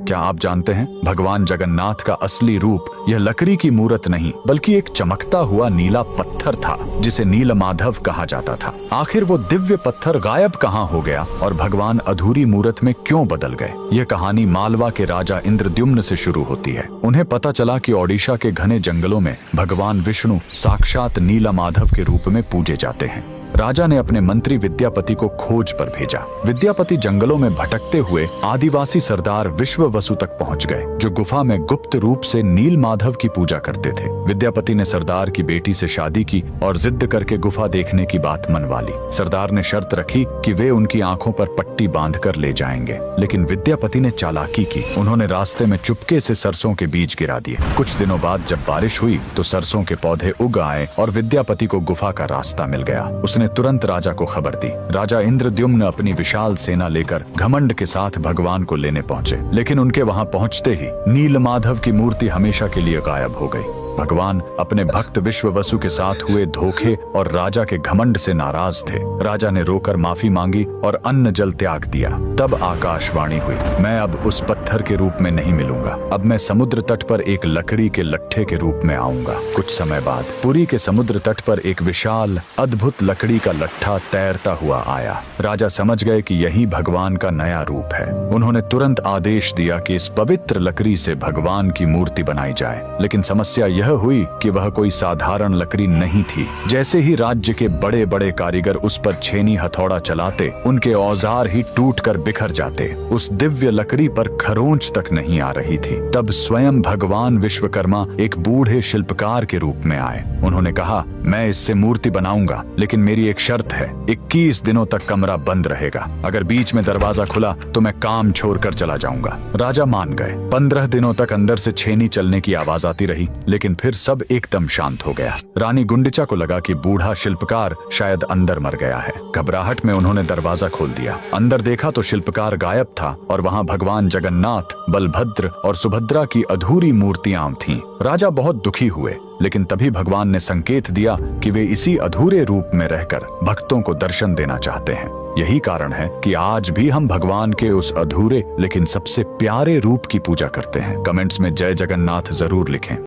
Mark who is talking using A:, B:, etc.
A: क्या आप जानते हैं भगवान जगन्नाथ का असली रूप यह लकड़ी की मूरत नहीं बल्कि एक चमकता हुआ नीला पत्थर था जिसे नीलमाधव कहा जाता था। आखिर वो दिव्य पत्थर गायब कहाँ हो गया और भगवान अधूरी मूरत में क्यों बदल गए? यह कहानी मालवा के राजा इंद्रद्युम्न से शुरू होती है। उन्हें पता चला कि ओडिशा के घने जंगलों में भगवान विष्णु साक्षात नीलमाधव के रूप में पूजे जाते हैं। राजा ने अपने मंत्री विद्यापति को खोज पर भेजा। विद्यापति जंगलों में भटकते हुए आदिवासी सरदार विश्ववसु तक पहुंच गए, जो गुफा में गुप्त रूप से नीलमाधव की पूजा करते थे। विद्यापति ने सरदार की बेटी से शादी की और जिद करके गुफा देखने की बात मनवा ली। सरदार ने शर्त रखी कि वे उनकी आंखों पर पट्टी बांधकर ले जाएंगे, लेकिन विद्यापति ने चालाकी की। उन्होंने रास्ते में चुपके से सरसों के बीज गिरा दिए। कुछ दिनों बाद जब बारिश हुई तो सरसों के पौधे उग आए और विद्यापति को गुफा का रास्ता मिल गया। उसने तुरंत राजा को खबर दी। राजा इंद्रद्युम्न अपनी विशाल सेना लेकर घमंड के साथ भगवान को लेने पहुंचे, लेकिन उनके वहां पहुंचते ही नीलमाधव की मूर्ति हमेशा के लिए गायब हो गई। भगवान अपने भक्त विश्ववसु के साथ हुए धोखे और राजा के घमंड से नाराज थे। राजा ने रोकर माफी मांगी और अन्न जल त्याग दिया। तब आकाशवाणी हुई, मैं अब उस पत्थर के रूप में नहीं मिलूंगा, अब मैं समुद्र तट पर एक लकड़ी के लट्ठे के रूप में आऊंगा। कुछ समय बाद पुरी के समुद्र तट पर एक विशाल अद्भुत लकड़ी का लट्ठा तैरता हुआ आया। राजा समझ गए कि यही भगवान का नया रूप है। उन्होंने तुरंत आदेश दिया कि इस पवित्र लकड़ी से भगवान की मूर्ति बनाई जाए, लेकिन समस्या यह हुई कि वह कोई साधारण लकड़ी नहीं थी। जैसे ही राज्य के बड़े बड़े कारीगर उस पर छेनी हथौड़ा चलाते, उनके औजार ही टूटकर बिखर जाते। उस दिव्य लकड़ी पर खरोंच तक नहीं आ रही थी। तब स्वयं भगवान विश्वकर्मा एक बूढ़े शिल्पकार के रूप में आए। उन्होंने कहा, मैं इससे मूर्ति बनाऊंगा, लेकिन मेरी एक शर्त है, 21 दिनों तक कमरा बंद रहेगा। अगर बीच में दरवाजा खुला तो मैं काम छोड़कर चला जाऊंगा। राजा मान गए। 15 दिनों तक अंदर से छेनी चलने की आवाज आती रही, लेकिन फिर सब एकदम शांत हो गया। रानी गुंडिचा को लगा कि बूढ़ा शिल्पकार शायद अंदर मर गया है। घबराहट में उन्होंने दरवाजा खोल दिया। अंदर देखा तो शिल्पकार गायब था और वहां भगवान जगन्नाथ, बलभद्र और सुभद्रा की अधूरी मूर्तियां थीं। राजा बहुत दुखी हुए, लेकिन तभी भगवान ने संकेत दिया कि वे इसी अधूरे रूप में रहकर भक्तों को दर्शन देना चाहते हैं। यही कारण है कि आज भी हम भगवान के उस अधूरे लेकिन सबसे प्यारे रूप की पूजा करते हैं। कमेंट्स में जय जगन्नाथ जरूर लिखें।